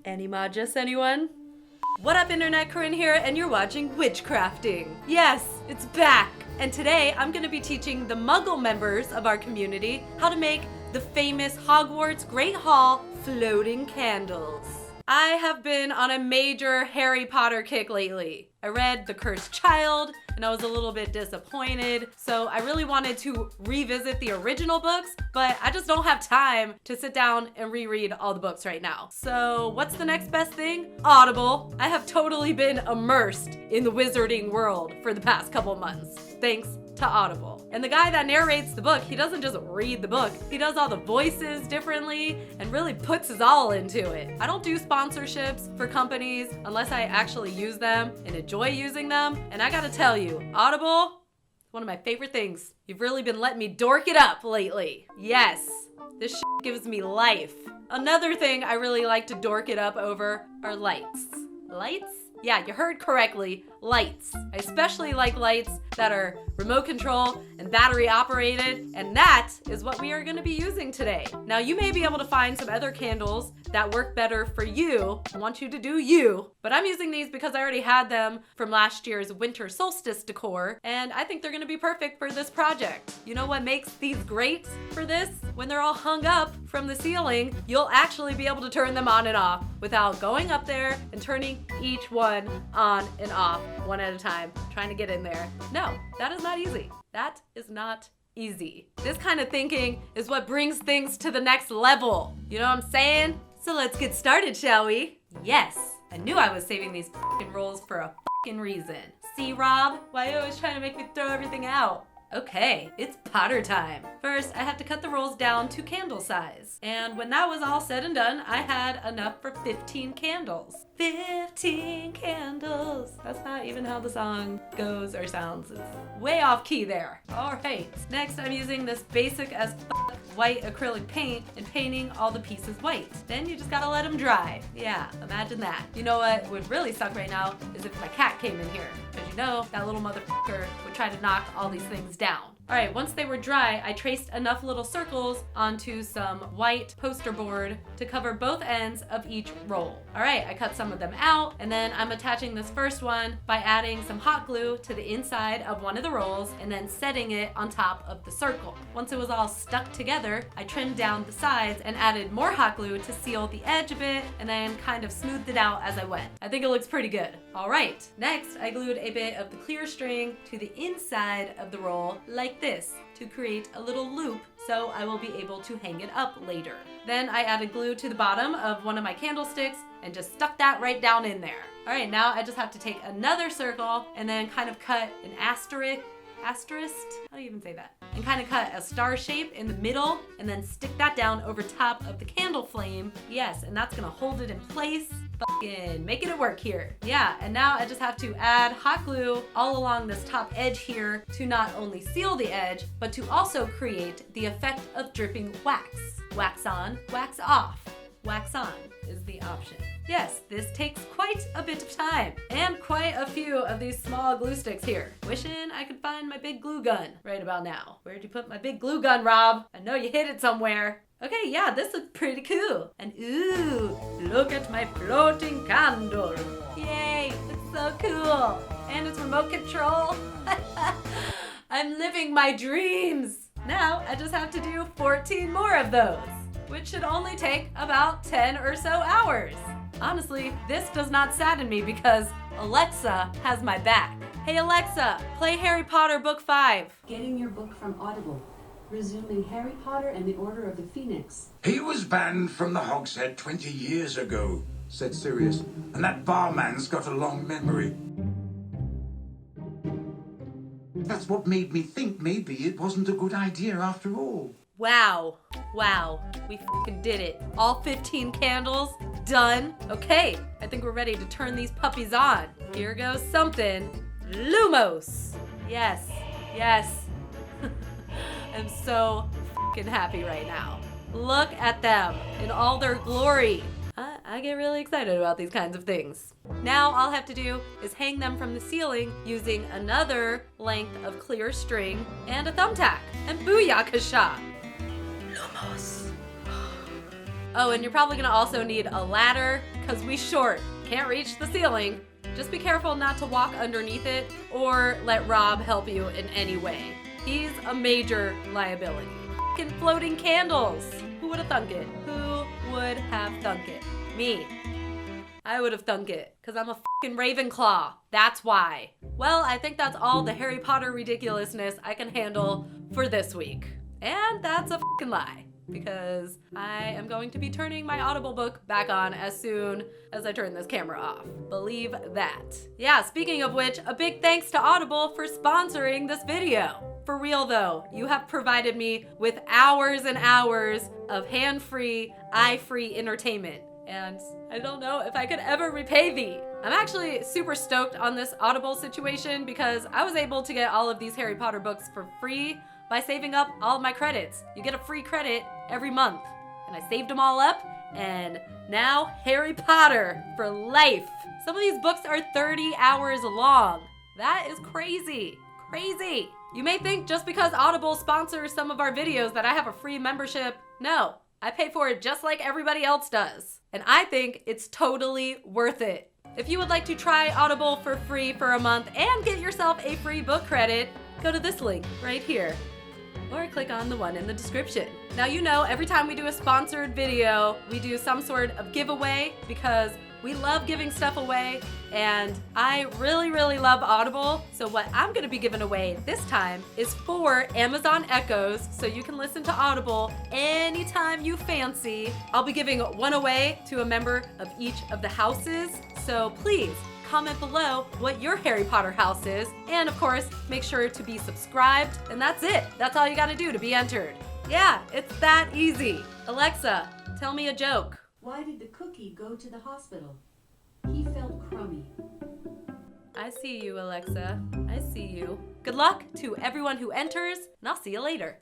Animagus, anyone? What up, Internet? Corinne here, and you're watching Witchcrafting. Yes, it's back! And today, I'm gonna be teaching the Muggle members of our community how to make the famous Hogwarts Great Hall floating candles. I have been on a major Harry Potter kick lately. I read The Cursed Child, and I was a little bit disappointed, so I really wanted to revisit the original books, but I just don't have time to sit down and reread all the books right now. So what's the next best thing? Audible. I have totally been immersed in the wizarding world for the past couple months, thanks to Audible. And the guy that narrates the book, he doesn't just read the book, he does all the voices differently and really puts his all into it. I don't do sponsorships for companies unless I actually use them and enjoy using them. And I gotta tell you, Audible, one of my favorite things. You've really been letting me dork it up lately. Yes, this shit gives me life. Another thing I really like to dork it up over are lights. Lights? Yeah, you heard correctly, lights. I especially like lights that are remote control and battery operated, and that is what we are gonna be using today. Now, you may be able to find some other candles that work better for you. I want you to do you, but I'm using these because I already had them from last year's winter solstice decor, and I think they're gonna be perfect for this project. You know what makes these great for this? When they're all hung up from the ceiling, you'll actually be able to turn them on and off without going up there and turning each one on and off one at a time, trying to get in there. No, that is not easy. That is not easy. This kind of thinking is what brings things to the next level. You know what I'm saying? So let's get started, shall we? Yes, I knew I was saving these f***ing rolls for a f***ing reason. See, Rob? Why are you always trying to make me throw everything out? Okay, it's Potter time. First, I have to cut the rolls down to candle size. And when that was all said and done, I had enough for 15 candles. 15 candles. That's not even how the song goes or sounds. It's way off key there. All right. Next, I'm using this basic as f*** white acrylic paint and painting all the pieces white. Then you just gotta let them dry. Yeah, imagine that. You know what would really suck right now is if my cat came in here. Because you know, that little motherfucker would try to knock all these things down. All right, once they were dry, I traced enough little circles onto some white poster board to cover both ends of each roll. All right, I cut some of them out, and then I'm attaching this first one by adding some hot glue to the inside of one of the rolls and then setting it on top of the circle. Once it was all stuck together, I trimmed down the sides and added more hot glue to seal the edge a bit and then kind of smoothed it out as I went. I think it looks pretty good. All right, next I glued a bit of the clear string to the inside of the roll like this to create a little loop so I will be able to hang it up later. Then I added glue to the bottom of one of my candlesticks and just stuck that right down in there. All right, now I just have to take another circle and then kind of cut an asterisk, how do you even say that? And kind of cut a star shape in the middle and then stick that down over top of the candle flame. Yes, and that's gonna hold it in place. Fucking making it work here. Yeah, and now I just have to add hot glue all along this top edge here to not only seal the edge, but to also create the effect of dripping wax. Wax on, wax off. Wax on is the option. Yes, this takes quite a bit of time and quite a few of these small glue sticks here. Wishing I could find my big glue gun right about now. Where'd you put my big glue gun, Rob? I know you hid it somewhere. Okay, yeah, this looks pretty cool. And ooh, look at my floating candle. Yay, it's so cool. And it's remote control. I'm living my dreams. Now I just have to do 14 more of those, which should only take about 10 or so hours. Honestly, this does not sadden me because Alexa has my back. Hey Alexa, play Harry Potter Book 5. Getting your book from Audible. Resuming Harry Potter and the Order of the Phoenix. He was banned from the Hogshead 20 years ago, said Sirius, and that barman's got a long memory. That's what made me think maybe it wasn't a good idea after all. Wow, we f***ing did it. All 15 candles, done. Okay, I think we're ready to turn these puppies on. Here goes something. Lumos. Yes. I'm so f***ing happy right now. Look at them in all their glory. I get really excited about these kinds of things. Now all I have to do is hang them from the ceiling using another length of clear string and a thumbtack. And booyakasha! Lumos. Oh, and you're probably gonna also need a ladder, because we short. Can't reach the ceiling. Just be careful not to walk underneath it or let Rob help you in any way. He's a major liability. F***ing floating candles. Who would have thunk it? Who would have thunk it? Me. I would have thunk it, because I'm a f***ing Ravenclaw. That's why. Well, I think that's all the Harry Potter ridiculousness I can handle for this week. And that's a f***ing lie, because I am going to be turning my Audible book back on as soon as I turn this camera off. Believe that. Yeah, speaking of which, a big thanks to Audible for sponsoring this video. For real though, you have provided me with hours and hours of hand-free, eye-free entertainment. And I don't know if I could ever repay thee. I'm actually super stoked on this Audible situation because I was able to get all of these Harry Potter books for free by saving up all of my credits. You get a free credit every month. And I saved them all up, and now Harry Potter for life. Some of these books are 30 hours long. That is crazy, crazy. You may think just because Audible sponsors some of our videos that I have a free membership. No, I pay for it just like everybody else does. And I think it's totally worth it. If you would like to try Audible for free for a month and get yourself a free book credit, go to this link right here, or click on the one in the description. Now you know every time we do a sponsored video, we do some sort of giveaway because we love giving stuff away, and I really, really love Audible. So what I'm gonna be giving away this time is 4 Amazon Echoes, so you can listen to Audible anytime you fancy. I'll be giving one away to a member of each of the houses, so please comment below what your Harry Potter house is, and of course, make sure to be subscribed, and that's it. That's all you gotta do to be entered. Yeah, it's that easy. Alexa, tell me a joke. Why did the cookie go to the hospital? He felt crummy. I see you, Alexa. I see you. Good luck to everyone who enters, and I'll see you later.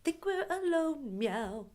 Think we're alone, meow.